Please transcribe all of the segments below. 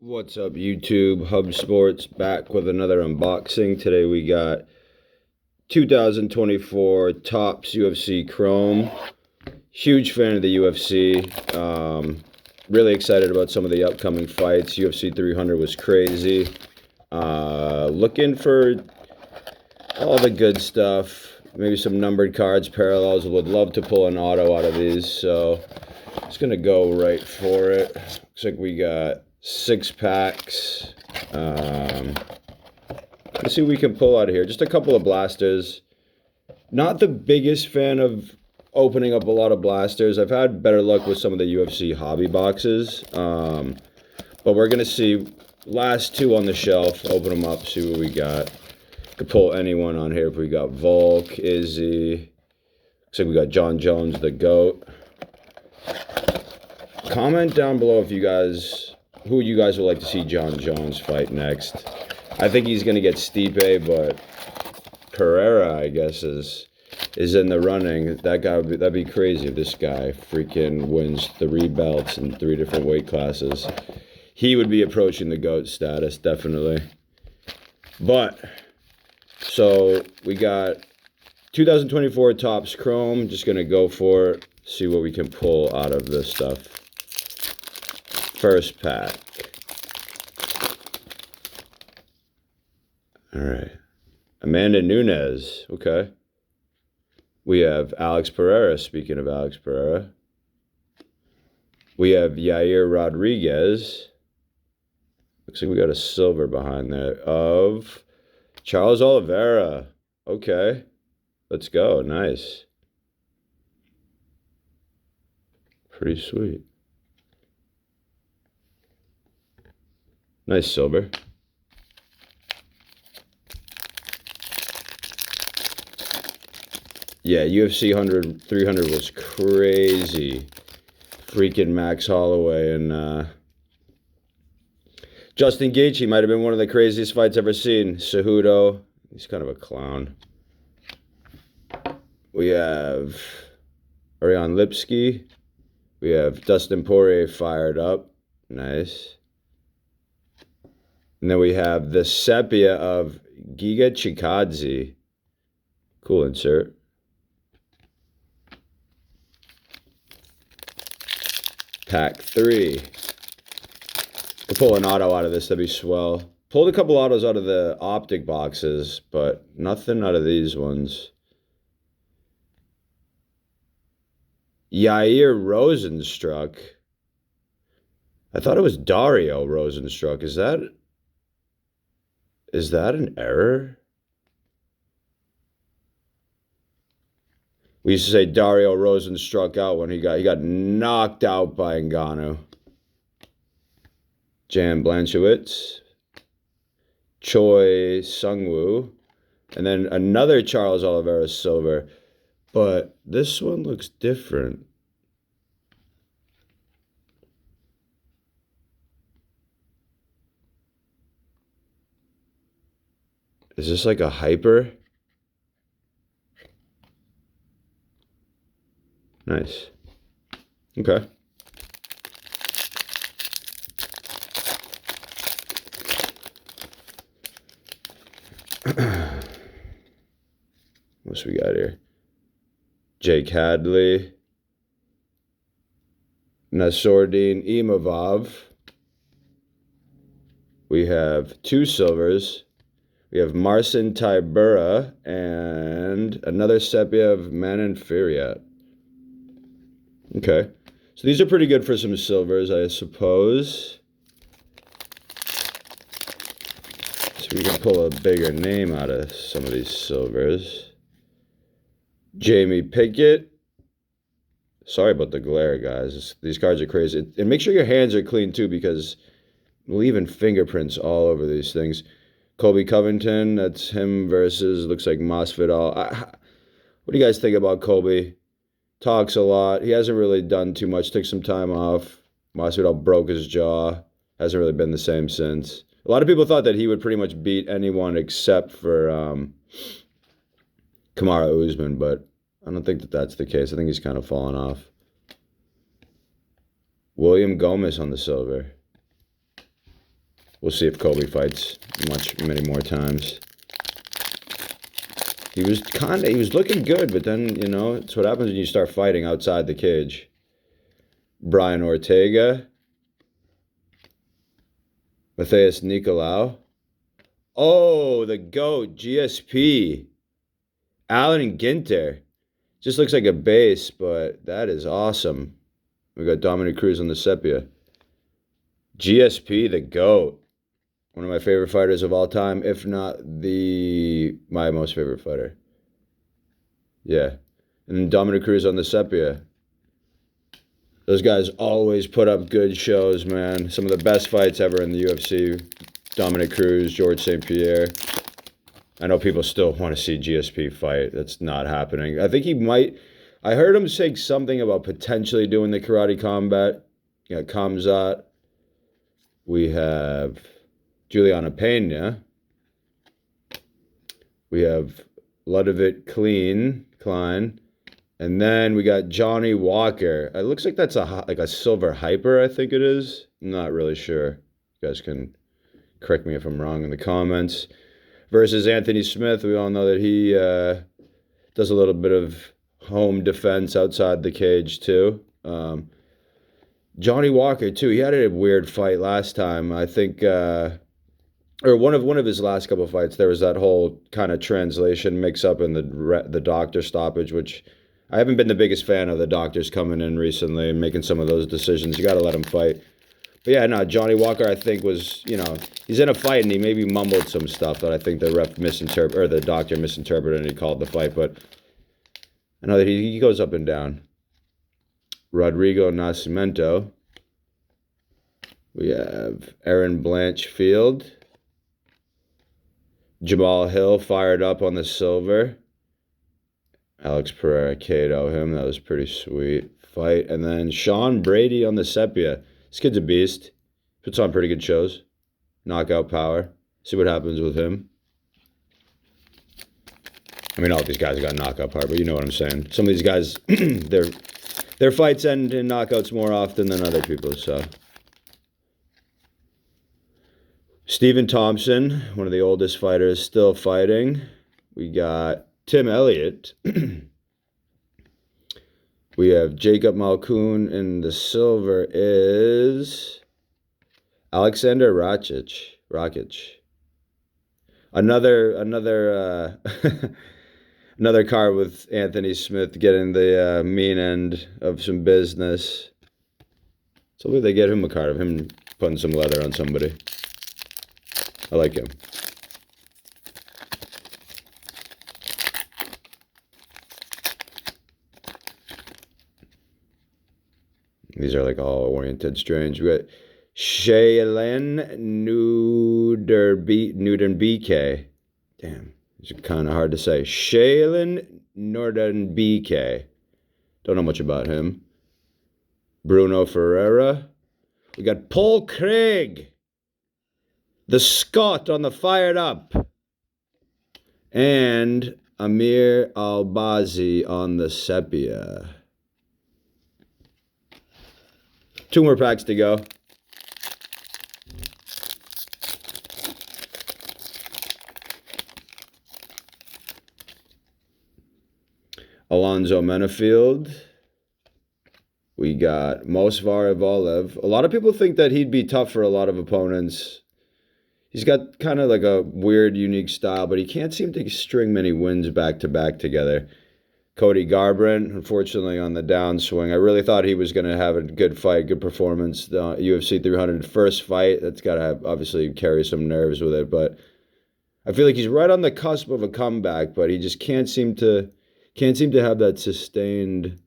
What's up, YouTube? Hub Sports back with another unboxing. Today we got 2024 Topps UFC Chrome. Huge fan of the UFC. Really excited about some of the upcoming fights. UFC 300 was crazy. Looking for all the good stuff. Maybe some numbered cards, parallels. Would love to pull an auto out of these. So just going to go right for it. Looks like we got 6 packs. Let's see what we can pull out of here. Just a couple of blasters. Not the biggest fan of opening up a lot of blasters. I've had better luck with some of the UFC hobby boxes. But we're going to see last 2 on the shelf. Open them up, see what we got. Could pull anyone on here if we got Volk, Izzy. Looks like we got John Jones, the GOAT. Comment down below if you guys, who you guys would like to see John Jones fight next. I think he's going to get Stipe, but Pereira, I guess, is in the running. That guy that'd be crazy if this guy freaking wins 3 belts in 3 different weight classes. He would be approaching the GOAT status, definitely. But so we got 2024 Topps Chrome. Just going to go for it. See what we can pull out of this stuff. First pack. All right. Amanda Nunes. Okay. We have Alex Pereira. Speaking of Alex Pereira. We have Yair Rodriguez. Looks like we got a silver behind there of Charles Oliveira. Okay. Let's go. Nice. Pretty sweet. Nice silver. Yeah, UFC 300 was crazy. Freaking Max Holloway and Justin Gaethje might have been one of the craziest fights ever seen. Cejudo, he's kind of a clown. We have Ariane Lipsky. We have Dustin Poirier fired up. Nice. And then we have the sepia of Giga Chikadze. Cool insert. Pack 3. We'll pull an auto out of this. That'd be swell. Pulled a couple autos out of the optic boxes, but nothing out of these ones. Yair Rosenstruck. I thought it was Dario Rosenstruck. Is that an error? We used to say Dario Rosenstruck out when he got knocked out by Ngannou. Jan Blanchewicz. Choi Sungwoo. And then another Charles Oliveira silver. But this one looks different. Is this like a hyper? Nice. Okay. What's we got here? Jake Hadley. Nassourdine Imavov. We have 2 silvers. We have Marcin Tybura and another sepia of Manon Fiorot. Okay. So these are pretty good for some silvers, I suppose. So we can pull a bigger name out of some of these silvers. Jamie Pickett. Sorry about the glare, guys. These cards are crazy. And make sure your hands are clean, too, because we're leaving fingerprints all over these things. Colby Covington, that's him versus, looks like Masvidal. What do you guys think about Colby? Talks a lot. He hasn't really done too much. Took some time off. Masvidal broke his jaw. Hasn't really been the same since. A lot of people thought that he would pretty much beat anyone except for Kamaru Usman, but I don't think that that's the case. I think he's kind of fallen off. William Gomez on the silver. We'll see if Kobe fights many more times. He was looking good, but then, you know, it's what happens when you start fighting outside the cage. Brian Ortega. Matheus Nicolau. Oh, the GOAT, GSP. Alan Ginter. Just looks like a base, but that is awesome. We got Dominic Cruz on the sepia. GSP, the GOAT. One of my favorite fighters of all time, if not my most favorite fighter. Yeah. And then Dominic Cruz on the sepia. Those guys always put up good shows, man. Some of the best fights ever in the UFC. Dominic Cruz, George St. Pierre. I know people still want to see GSP fight. That's not happening. I think he might. I heard him say something about potentially doing the karate combat. Yeah, Kamzat. We have Juliana Pena. We have Ludovic Klein. And then we got Johnny Walker. It looks like that's a silver hyper, I think it is. I'm not really sure. You guys can correct me if I'm wrong in the comments. Versus Anthony Smith. We all know that he does a little bit of home defense outside the cage too. Johnny Walker too. He had a weird fight last time. I think, or one of his last couple of fights. There was that whole kind of translation mix-up in the doctor stoppage, which I haven't been the biggest fan of the doctors coming in recently and making some of those decisions. You got to let him fight. But yeah, no, Johnny Walker, I think was, you know, he's in a fight and he maybe mumbled some stuff that I think the ref misinterpreted, or the doctor misinterpreted, and he called the fight. But I know that he goes up and down. Rodrigo Nascimento. We have Aaron Blanchfield. Jamal Hill fired up on the silver. Alex Pereira KO'd him. That was a pretty sweet fight. And then Sean Brady on the sepia. This kid's a beast. Puts on pretty good shows. Knockout power. See what happens with him. I mean, all these guys got knockout power, but you know what I'm saying. Some of these guys, their fights end in knockouts more often than other people's, so. Stephen Thompson, one of the oldest fighters, still fighting. We got Tim Elliott. We have Jacob Malkoun, and the silver is Alexander Rakic. Another another card with Anthony Smith getting the mean end of some business. So maybe they get him a card of him putting some leather on somebody. I like him. These are like all oriented strange. We got Shaylin Nudenbeke. Damn, these are kind of hard to say. Shaylin Nudenbeke. Don't know much about him. Bruno Ferreira. We got Paul Craig, the Scot on the fired up. And Amir Albazi on the sepia. 2 more packs to go. Alonzo Menafield. We got Mosvar Evalev. A lot of people think that he'd be tough for a lot of opponents. He's got kind of like a weird, unique style, but he can't seem to string many wins back to back together. Cody Garbrandt, unfortunately, on the downswing. I really thought he was going to have a good fight, good performance. The UFC 300 first fight, that's got to obviously carry some nerves with it. But I feel like he's right on the cusp of a comeback, but he just can't seem to have that sustained,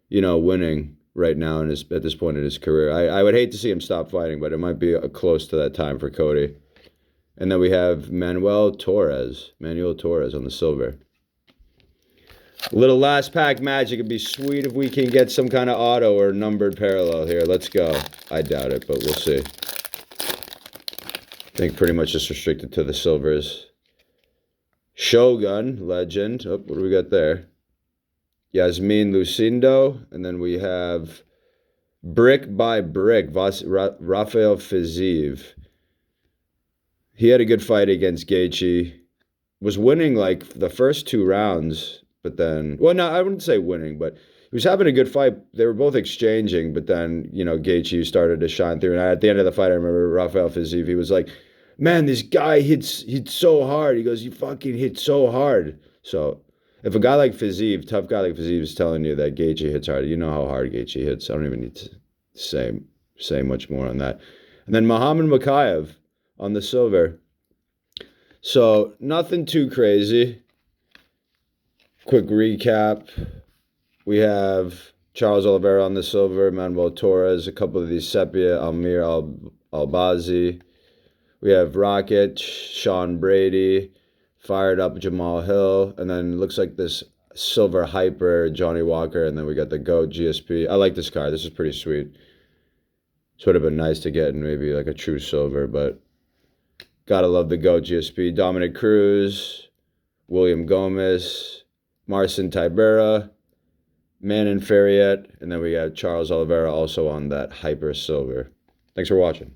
winning right now at this point in his career. I would hate to see him stop fighting, but it might be close to that time for Cody. And then we have Manuel Torres on the silver. A little last pack magic. It'd be sweet if we can get some kind of auto or numbered parallel here. Let's go. I doubt it, but we'll see. I think pretty much just restricted to the silvers. Shogun, legend. Oh, what do we got there? Yasmin Lucindo. And then we have Brick by Brick, Rafael Fiziev. He had a good fight against Gaethje. Was winning like the first 2 rounds, but then, well, no, I wouldn't say winning, but he was having a good fight. They were both exchanging, but then, Gaethje started to shine through. And at the end of the fight, I remember Rafael Fiziev, he was like, man, this guy hits so hard. He goes, you fucking hit so hard. So if a guy like Fiziev, tough guy like Fiziev is telling you that Gaethje hits hard, you know how hard Gaethje hits. I don't even need to say much more on that. And then Muhammad Mokaev on the silver. So nothing too crazy. Quick recap. We have Charles Oliveira on the silver, Manuel Torres, a couple of these Sepia, Almir Albazi. We have Rocket, Sean Brady, fired up Jamal Hill, and then it looks like this silver hyper, Johnny Walker, and then we got the GOAT GSP. I like this card. This is pretty sweet. It's would have been nice to get in maybe like a true silver, but gotta love the GOAT GSP. Dominic Cruz, William Gomez, Marcin Tibera, Manon Ferriet, and then we got Charles Oliveira also on that hyper silver. Thanks for watching.